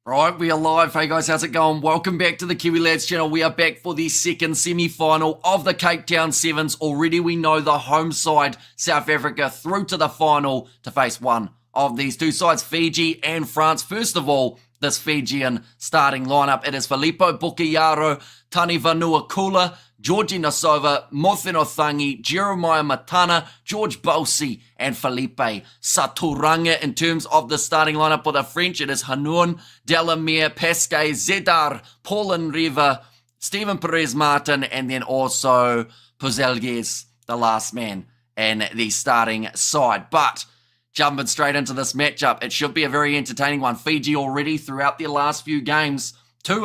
Right, we are live. Hey guys, how's it going? Welcome back to the Kiwi Lads channel. We are back for the second semi-final of the Cape Town Sevens. Already we know the home side, South Africa, through to the final to face one of these two sides, Fiji and France. First of all, this Fijian starting lineup. It is Filippo Bukayaro, Tani Vanuakula, Georgie Nasova, Motheno Thangi, Jeremiah Matana, George Bosi, and Felipe Saturanga. In terms of the starting lineup for the French, it is Hanun, Delamere, Pesquet, Zedar, Paulin Riva, Stephen Perez-Martin, and then also Puzelges, the last man in the starting side. But jumping straight into this matchup, it should be a very entertaining one. Fiji already throughout their last few games, two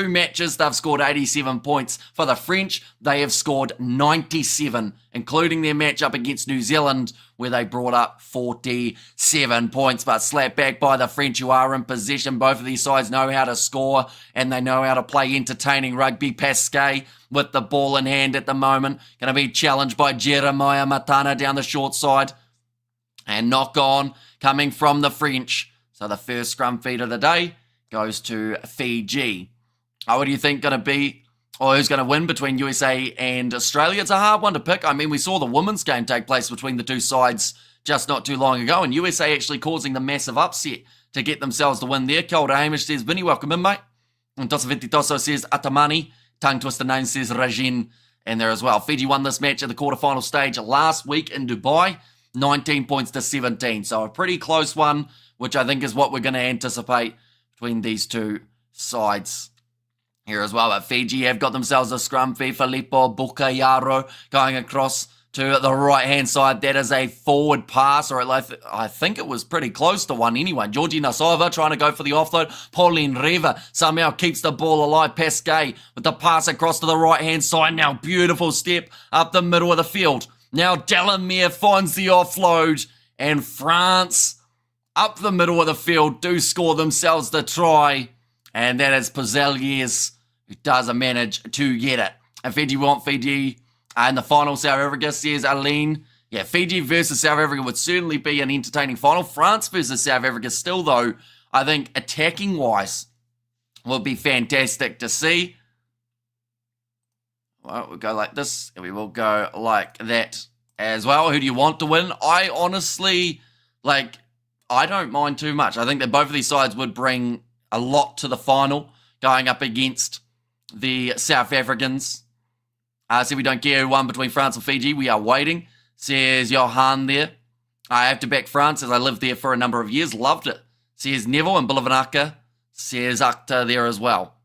matches, they've scored 87 points. For the French, they have scored 97, including their matchup against New Zealand, where they brought up 47 points. But slapped back by the French, who are in possession. Both of these sides know how to score, and they know how to play entertaining rugby. Pesquet with the ball in hand at the moment, going to be challenged by Jeremiah Matana down the short side. And knock on coming from the French. So the first scrum feed of the day goes to Fiji. What do you think going to be, or who's going to win between USA and Australia? It's a hard one to pick. I mean, we saw the women's game take place between the two sides just not too long ago, and USA actually causing the massive upset to get themselves the win there. Kelda Hamish says, Vinny, welcome in, mate. And Tosa Vititoso says, Atamani. Tongue Twister Name says, Rajin in there as well. Fiji won this match at the quarterfinal stage last week in Dubai, 19 points to 17. So a pretty close one, which I think is what we're going to anticipate between these two sides here as well. But Fiji have got themselves a scrum feed. Filippo Bukayaro going across to the right-hand side. That is a forward pass, or I think it was pretty close to one anyway. Georgie Nasova trying to go for the offload. Pauline Riva somehow keeps the ball alive. Pesquet with the pass across to the right-hand side. Now beautiful step up the middle of the field. Now Delamere finds the offload, and France up the middle of the field do score themselves the try, and that is Puzelges who does manage to get it. And Fiji want Fiji in the final. South Africa says Aline. Yeah, Fiji versus South Africa would certainly be an entertaining final. France versus South Africa still, though, I think attacking-wise will be fantastic to see. Well, we'll go like this, and we will go like that as well. Who do you want to win? I honestly, I don't mind too much. I think that both of these sides would bring a lot to the final, going up against the South Africans. So we don't care who won between France and Fiji. We are waiting, says Johan there. I have to back France as I lived there for a number of years. Loved it, says Neville. And Bilivanaka says Akta there as well.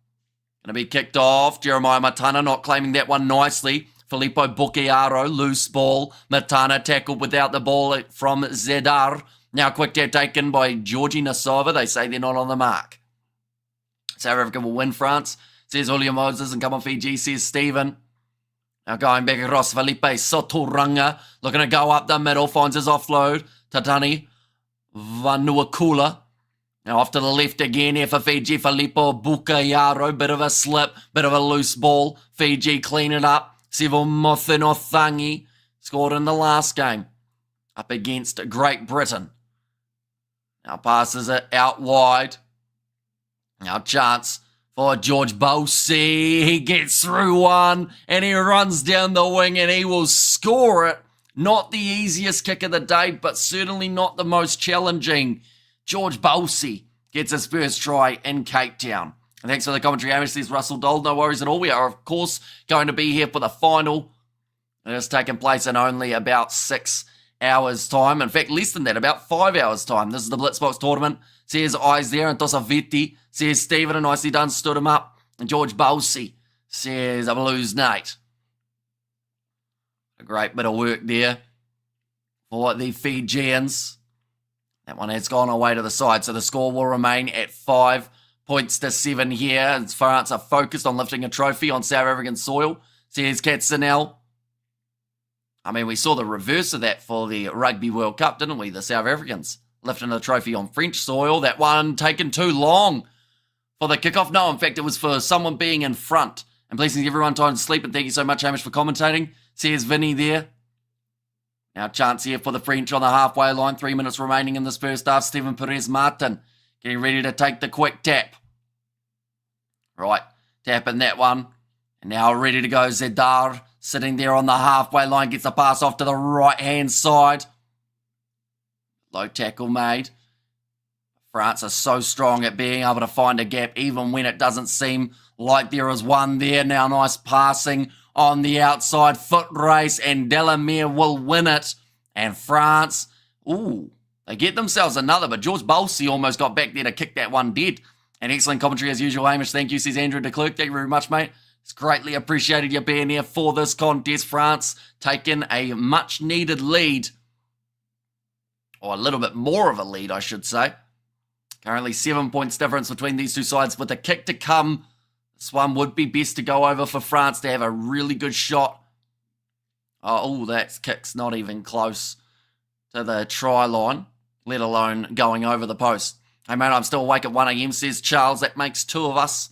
Going to be kicked off. Jeremiah Matana not claiming that one nicely. Filippo Bukayaro, loose ball. Matana tackled without the ball from Zedar. Now quick tap taken by Georgie Nasova. They say they're not on the mark. South Africa will win France, says Julio Moses, and come on Fiji, says Stephen. Now going back across, Felipe Saturanga, looking to go up the middle, finds his offload. Tatani Vanuakula. Now off to the left again here for Fiji, Filippo Bukayaro, bit of a slip, bit of a loose ball. Fiji clean it up. Sivo Motheno Thangi scored in the last game up against Great Britain. Now passes it out wide. Now chance for George Bosi. He gets through one and he runs down the wing and he will score it. Not the easiest kick of the day, but certainly not the most challenging. George Bosi gets his first try in Cape Town. And thanks for the commentary, Hamish, says Russell Dole. No worries at all. We are, of course, going to be here for the final. It has taken place in only about 6 hours' time. In fact, less than that, about 5 hours' time. This is the Blitzbox tournament. Says Eyes there, and Tosa Viti says Stephen, and nicely done, stood him up. And George Bosi says a Blues Nate. A great bit of work there for the Fijians. That one has gone away to the side, so the score will remain at 5 points to 7 here. As France are focused on lifting a trophy on South African soil, says Katzenel. I mean, we saw the reverse of that for the Rugby World Cup, didn't we? The South Africans lifting a trophy on French soil. That one taken too long for the kickoff. No, in fact, it was for someone being in front. And pleasing everyone time to sleep. And thank you so much, Hamish, for commentating. Says Vinny there. Now chance here for the French on the halfway line. 3 minutes remaining in this first half. Stephen Perez-Martin getting ready to take the quick tap. Right, tapping that one. And now ready to go, Zedar, sitting there on the halfway line, gets the pass off to the right-hand side. Low tackle made. France are so strong at being able to find a gap, even when it doesn't seem like there is one there. Now nice passing on the outside, foot race, and Delamere will win it. And France, they get themselves another, but George Balsey almost got back there to kick that one dead. And excellent commentary as usual, Hamish. Thank you, says Andrew de Klerk. Thank you very much, mate. It's greatly appreciated you being here for this contest. France taking a much-needed lead, or a little bit more of a lead, I should say. Currently 7 points difference between these two sides. With the kick to come, this one would be best to go over for France to have a really good shot. Oh, that kick's not even close to the try line, let alone going over the post. Hey, mate, I'm still awake at 1 a.m, says Charles. That makes 2 of us.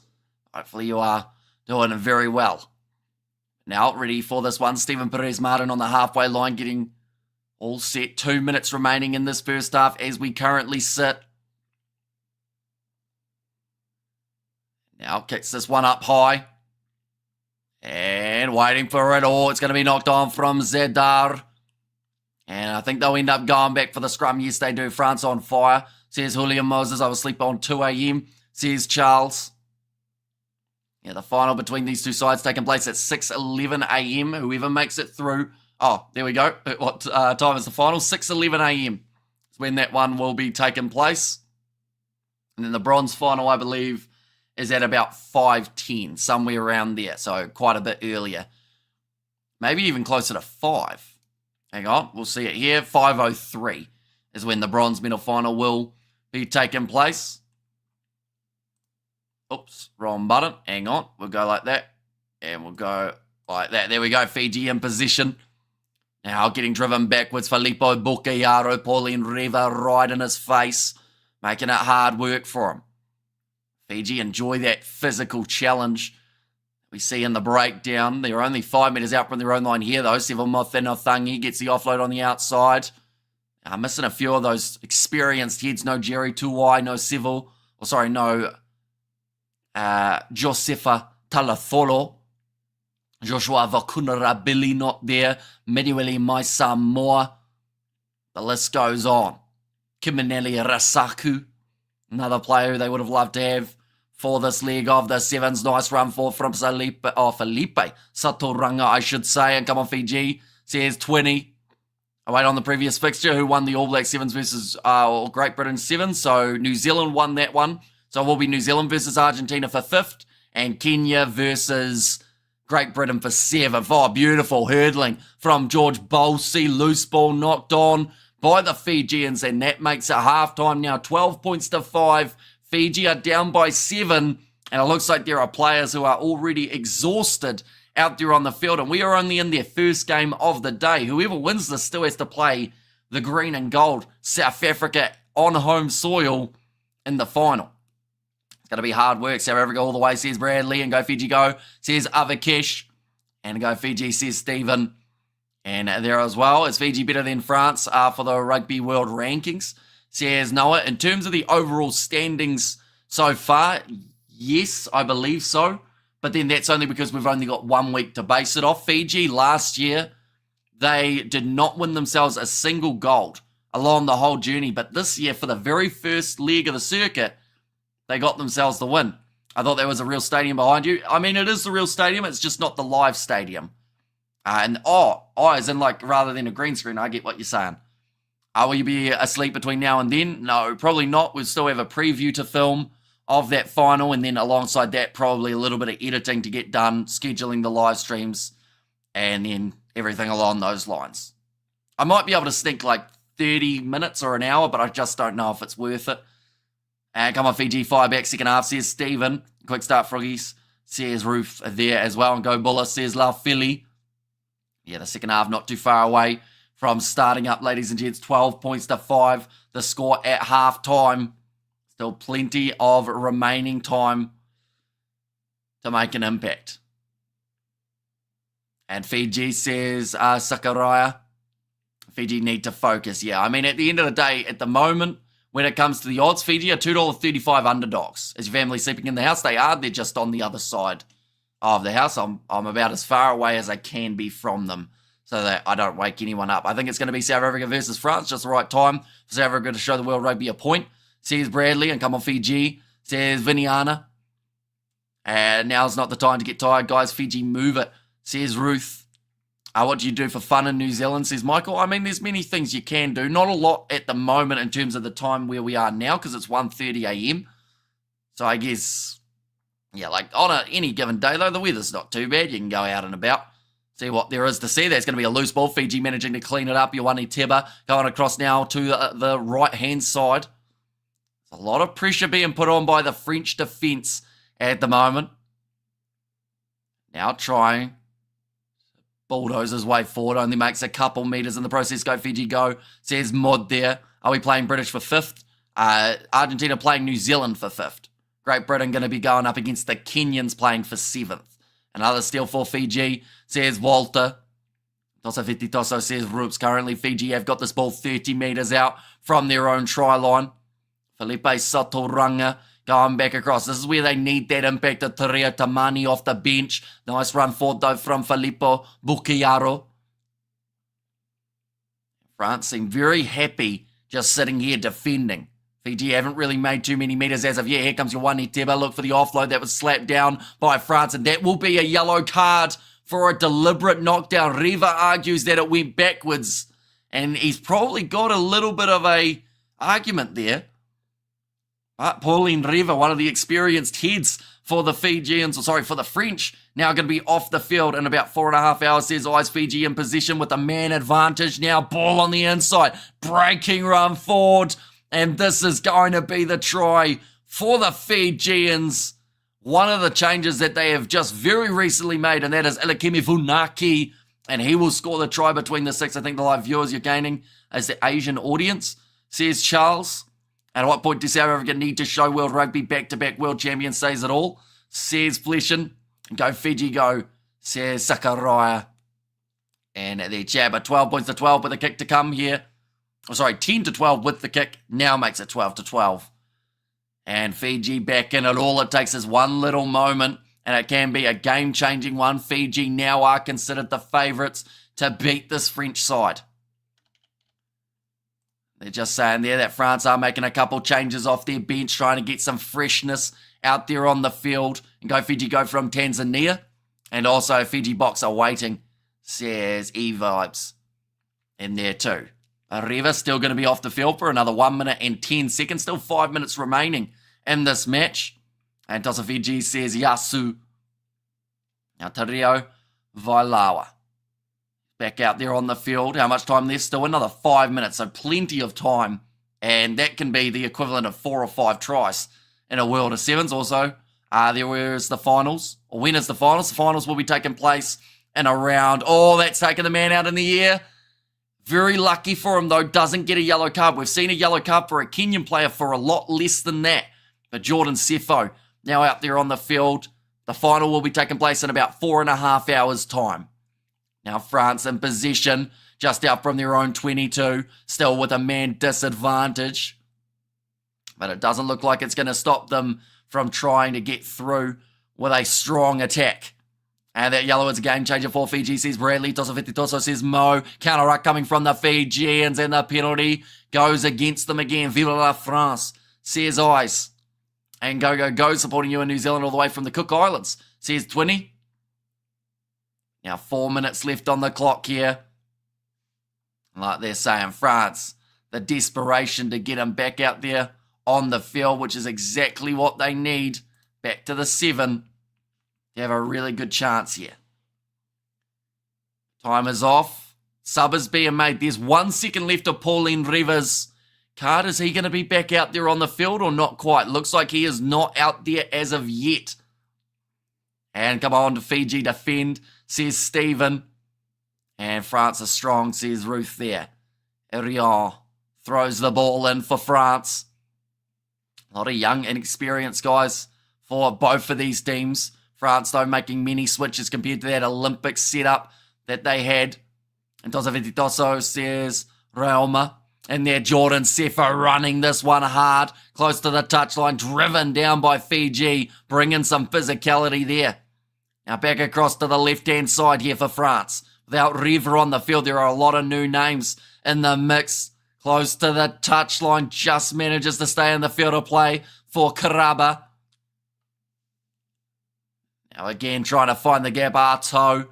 Hopefully you are doing very well. Now, ready for this one. Stephen Perez-Martin on the halfway line, getting all set. 2 minutes remaining in this first half as we currently sit. Now kicks this one up high. And waiting for it. Oh, it's going to be knocked on from Zedar. And I think they'll end up going back for the scrum. Yes, they do. France on fire, says Julian Moses. I was asleep on 2 a.m, says Charles. Yeah, the final between these two sides taking place at 6:11 a.m. Whoever makes it through. Oh, there we go. What time is the final? 6:11 a.m. is when that one will be taking place. And then the bronze final, I believe, is at about 5:10, somewhere around there. So quite a bit earlier. Maybe even closer to 5. Hang on, we'll see it here. 5:03 is when the bronze medal final will be taking place. Oops, wrong button. Hang on, we'll go like that. And we'll go like that. There we go, Fiji in position. Now getting driven backwards, Filippo Bucayaro, Pauline Reva right in his face, making it hard work for him. Fiji enjoy that physical challenge we see in the breakdown. They're only 5 metres out from their own line here, though. Sevomothenothangi gets the offload on the outside. Missing a few of those experienced heads. No Jerry Tuwai, no Civil. No Josefa Talatholo. Joshua Vakunarabili not there. Mediweli Maisa Moa. The list goes on. Kiminelli Rasaku, another player who they would have loved to have for this leg of the Sevens. Nice run from Felipe Satoranga, I should say. And come on, Fiji, says 20. Await on the previous fixture, who won the All Black Sevens versus Great Britain Sevens. So New Zealand won that one. So it will be New Zealand versus Argentina for 5th, and Kenya versus Great Britain for 7th. Oh, beautiful hurdling from George Bolsey. Loose ball knocked on by the Fijians, and that makes it halftime now. 12 points to 5. Fiji are down by 7, and it looks like there are players who are already exhausted out there on the field, and we are only in their first game of the day. Whoever wins this still has to play the green and gold South Africa on home soil in the final. It's going to be hard work. South Africa all the way, says Bradley, and go Fiji go, says Avakesh, and go Fiji, says Stephen. And there as well, is Fiji better than France for the Rugby World Rankings, says Noah. In terms of the overall standings so far, yes, I believe so. But then that's only because we've only got 1 week to base it off. Fiji last year, they did not win themselves a single gold along the whole journey. But this year, for the very first leg of the circuit, they got themselves the win. I thought there was a real stadium behind you. I mean, it is the real stadium. It's just not the live stadium. As in like rather than a green screen, I get what you're saying. Will you be asleep between now and then? No, probably not. We'll still have a preview to film of that final, and then alongside that, probably a little bit of editing to get done, scheduling the live streams, and then everything along those lines. I might be able to sneak like 30 minutes or an hour, but I just don't know if it's worth it. And come on, Fiji, fire back second half, says Stephen. Quick start, Froggies, says Roof there as well. And go Buller, says La Philly. Yeah, the second half not too far away from starting up, ladies and gents. 12 points to 5. The score at half time. Still plenty of remaining time to make an impact. And Fiji, says Sakaraya, Fiji need to focus. Yeah, I mean, at the end of the day, at the moment, when it comes to the odds. Fiji are $2.35 underdogs. Is your family sleeping in the house? They are. They're just on the other side of the house. I'm about as far away as I can be from them so that I don't wake anyone up. I think it's going to be South Africa versus France. Just the right time for South Africa to show the world rugby a point. Says Bradley, and come on Fiji. Says Viniana. And now's not the time to get tired, guys. Fiji, move it. Says Ruth. What do you do for fun in New Zealand? Says Michael. I mean, there's many things you can do. Not a lot at the moment in terms of the time where we are now because it's 1:30 a.m. So I guess, yeah, like on any given day, though, the weather's not too bad. You can go out and about, see what there is to see. There's going to be a loose ball. Fiji managing to clean it up. Ioane Teba going across now to the right-hand side. A lot of pressure being put on by the French defence at the moment. Now trying. Bulldoze his way forward. Only makes a couple metres in the process. Go Fiji, go. Says Mod there. Are we playing British for 5th? Argentina playing New Zealand for 5th. Great Britain going to be going up against the Kenyans playing for 7th. Another steal for Fiji. Says Walter. Tosa Fititoso says Roops. Currently Fiji have got this ball 30 metres out from their own try line. Felipe Sotoranga going back across. This is where they need that impact of Terea Tamani off the bench. Nice run forward though from Filippo Bucchiaro. France seem very happy just sitting here defending. Fiji haven't really made too many metres as of yet. Here comes Ioane Teba. Look for the offload that was slapped down by France, and that will be a yellow card for a deliberate knockdown. Riva argues that it went backwards, and he's probably got a little bit of a argument there. But Pauline Riva, one of the experienced heads for the for the French, now going to be off the field in about 4.5 hours. Says Eyes Fiji in position with a man advantage. Now ball on the inside, breaking run forward, and this is going to be the try for the Fijians. One of the changes that they have just very recently made, and that is Ilakimi Funaki, and he will score the try between the 6. I think the live viewers you're gaining as the Asian audience, says Charles. At what point does South Africa need to show World Rugby back-to-back world champions? Says it all. Says Fleshin. Go Fiji, go. Says Sakaraya. And their jabber, 12 points to 12 with a kick to come here. 10 to 12 with the kick. Now makes it 12 to 12. And Fiji back in it. All it takes is one little moment, and it can be a game-changing one. Fiji now are considered the favourites to beat this French side. They're just saying there that France are making a couple changes off their bench, trying to get some freshness out there on the field. And go Fiji, go from Tanzania. And also Fiji boxer waiting, says E-Vibes in there too. Arriva still going to be off the field for another 1 minute and 10 seconds. Still 5 minutes remaining in this match. And Tosa Fiji says Yasu. Now Tario Vailawa. Back out there on the field. How much time there's still? Another 5 minutes, so plenty of time. And that can be the equivalent of 4 or 5 tries in a World of Sevens. Also, there is the finals. Or when is the finals? The finals will be taking place in around... Oh, that's taking the man out in the air. Very lucky for him, though. Doesn't get a yellow card. We've seen a yellow card for a Kenyan player for a lot less than that. But Jordan Sefo now out there on the field. The final will be taking place in about 4.5 hours' time. Now France in possession, just out from their own 22, still with a man disadvantage. But it doesn't look like it's going to stop them from trying to get through with a strong attack. And that yellow is a game changer for Fiji, says Bradley. Tosa Fititoso says Mo. Counter ruck coming from the Fijians, and the penalty goes against them again. Viva la France, says Eyes. And go, supporting you in New Zealand all the way from the Cook Islands, says Twinny. Now 4 minutes left on the clock here. Like they're saying, France, the desperation to get them back out there on the field, which is exactly what they need. Back to the 7 to have a really good chance here. Time is off. Sub is being made. There's 1 second left of Pauline Rivas' card. Is he going to be back out there on the field or not quite? Looks like he is not out there as of yet. And come on to Fiji defend, says Stephen. And France is strong, says Ruth there. Erion throws the ball in for France. A lot of young, inexperienced guys for both of these teams. France, though, making many switches compared to that Olympic setup that they had. And Tosa Ventitoso says Rauma. And there, Jordan Sefo running this one hard, close to the touchline, driven down by Fiji, bringing some physicality there. Now back across to the left-hand side here for France. Without River on the field, there are a lot of new names in the mix. Close to the touchline, just manages to stay in the field of play for Karaba. Now again, trying to find the gap, Arto.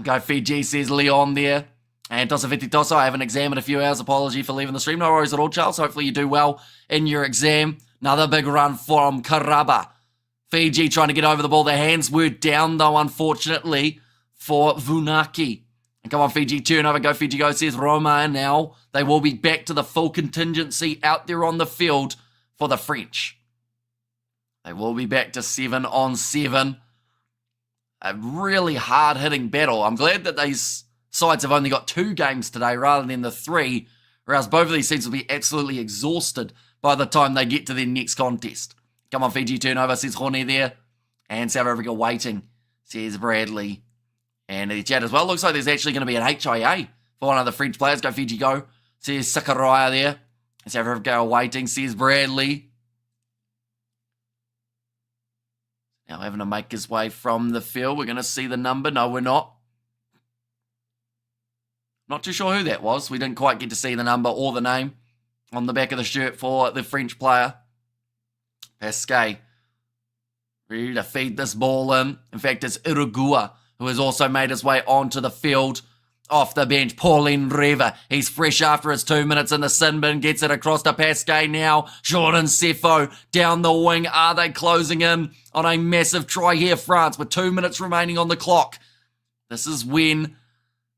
Go Fiji, says Leon there. And Tosafiti I haven't examined a few hours. Apology for leaving the stream. No worries at all, Charles. Hopefully you do well in your exam. Another big run from Karaba. Fiji trying to get over the ball. Their hands were down, though, unfortunately, for Vunaki. And come on, Fiji, turnover. Go, Fiji, go, says Roma. And now they will be back to the full contingency out there on the field for the French. They will be back to 7-on-7. A really hard-hitting battle. I'm glad that these sides have only got 2 games today rather than the 3, or else both of these teams will be absolutely exhausted by the time they get to their next contest. Come on, Fiji, turnover, says Hone there. And South Africa waiting, says Bradley. And the chat as well. Looks like there's actually going to be an HIA for one of the French players. Go, Fiji, go, says Sakaraya there. And South Africa waiting, says Bradley. Now having to make his way from the field. We're going to see the number. No, we're not. Not too sure who that was. We didn't quite get to see the number or the name on the back of the shirt for the French player. Pasquet ready to feed this ball in. In fact, it's Irugua who has also made his way onto the field off the bench. Pauline Reva. He's fresh after his 2 minutes in the sin bin. Gets it across to Pasquet now. Jordan Sefo down the wing. Are they closing in on a massive try here, France, with 2 minutes remaining on the clock? This is when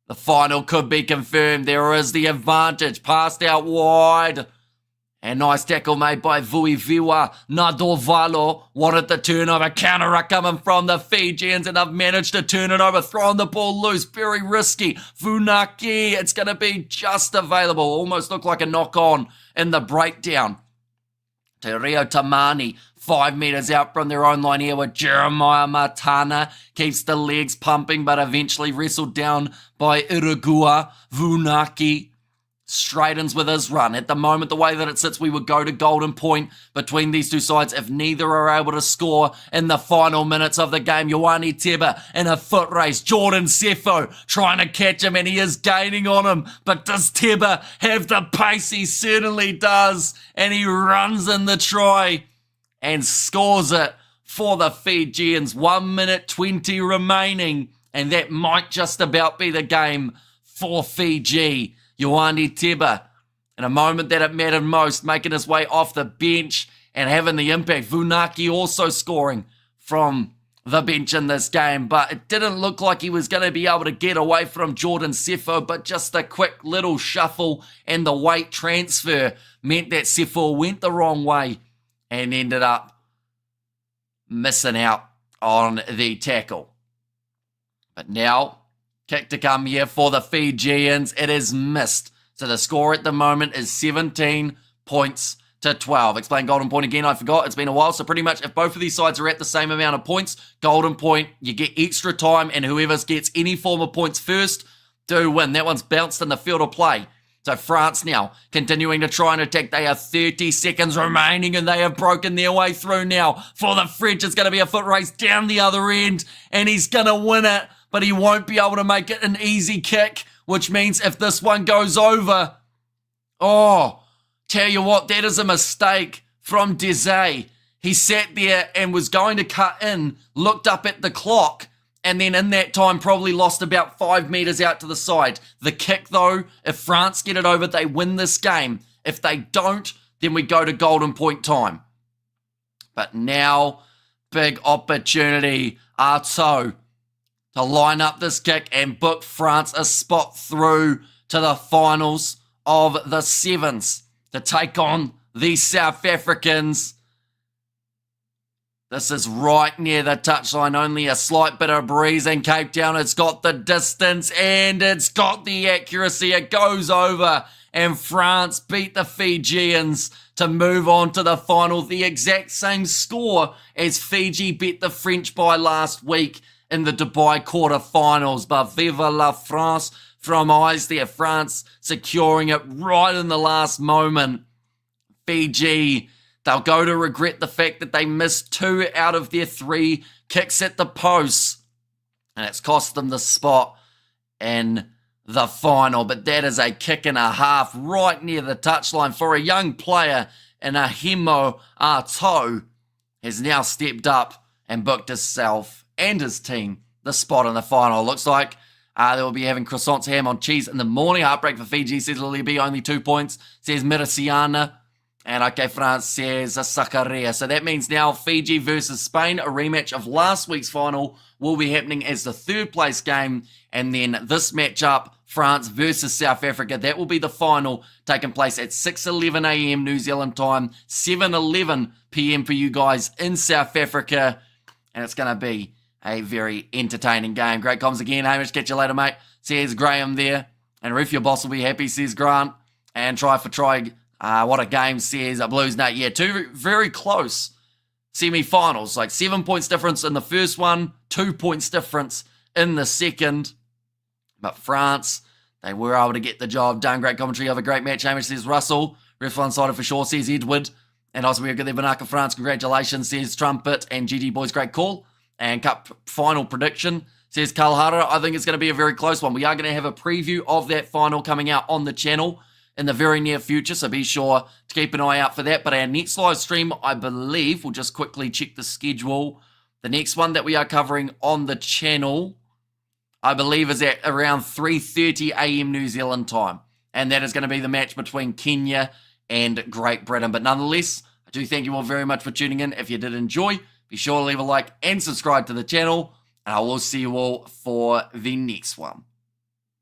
the final could be confirmed. There is the advantage. Passed out wide. And nice tackle made by Vuiviwa. Nadovalo wanted the turnover. Counter coming from the Fijians, and they've managed to turn it over. Throwing the ball loose. Very risky. Funaki. It's going to be just available. Almost looked like a knock-on in the breakdown. To Rio Tamani. 5 metres out from their own line here with Jeremiah Matana. Keeps the legs pumping, but eventually wrestled down by Irugua. Vunaki straightens with his run. At the moment, the way that it sits, we would go to golden point between these two sides if neither are able to score in the final minutes of the game. Ioane Teba in a foot race. Jordan Sefo trying to catch him, and he is gaining on him. But does Teba have the pace? He certainly does. And he runs in the try and scores it for the Fijians. 1 minute 20 remaining, and that might just about be the game for Fiji. Ioane Teba, in a moment that it mattered most, making his way off the bench and having the impact. Vunaki also scoring from the bench in this game, but it didn't look like he was going to be able to get away from Jordan Sefo, but just a quick little shuffle and the weight transfer meant that Sefo went the wrong way and ended up missing out on the tackle. But now, kick to come here for the Fijians. It is missed. So the score at the moment is 17 points to 12. Explain golden point again. I forgot. It's been a while. So pretty much if both of these sides are at the same amount of points, golden point, you get extra time, and whoever gets any form of points first do win. That one's bounced in the field of play. So France now continuing to try and attack. They have 30 seconds remaining, and they have broken their way through now. For the French, it's going to be a foot race down the other end, and he's going to win it. But he won't be able to make it an easy kick, which means if this one goes over, tell you what, that is a mistake from Desai. He sat there and was going to cut in, looked up at the clock, and then in that time probably lost about 5 metres out to the side. The kick, though, if France get it over, they win this game. If they don't, then we go to golden point time. But now, big opportunity. Arto to line up this kick and book France a spot through to the finals of the Sevens to take on the South Africans. This is right near the touchline, only a slight bit of breeze in Cape Town. It's got the distance and it's got the accuracy. It goes over, and France beat the Fijians to move on to the final. The exact same score as Fiji beat the French by last week in the Dubai quarterfinals. But vive la France. from eyes there. France securing it right in the last moment. Fiji, they'll go to regret the fact that they missed 2 out of their 3 kicks at the post. And it's cost them the spot in the final. But that is a kick and a half right near the touchline for a young player. And Ahimo Ato has now stepped up and booked himself and his team the spot in the final. Looks like they will be having croissants, ham on cheese in the morning. Heartbreak for Fiji, says Lily B, only 2 points, says Mirasiana. And OK France says Sakaria. So that means now Fiji versus Spain, a rematch of last week's final, will be happening as the 3rd place game. And then this matchup, France versus South Africa, that will be the final, taking place at 6:11 a.m. New Zealand time, 7:11 p.m. for you guys in South Africa. And it's going to be a very entertaining game. Great comms again, Hamish. Catch you later, mate. Says Graham there. And Ref, your boss will be happy, says Grant. And try for try. What a game, says Blues Nate. Yeah, 2 very close semi-finals. Like 7 points difference in the first one, 2 points difference in the second. But France, they were able to get the job done. Great commentary of a great match. Hamish, says Russell. Ref one-sided for sure, says Edward. And also we've got the Banaka France. Congratulations, says Trumpet. And GG Boys, great call. And cup final prediction, says Kalhara. I think it's going to be a very close one. We are going to have a preview of that final coming out on the channel in the very near future, so be sure to keep an eye out for that. But our next live stream, I believe, we'll just quickly check the schedule. The next one that we are covering on the channel, I believe, is at around 3:30 a.m. New Zealand time. And that is going to be the match between Kenya and Great Britain. But nonetheless, I do thank you all very much for tuning in. If you did enjoy, be sure to leave a like and subscribe to the channel. And I will see you all for the next one.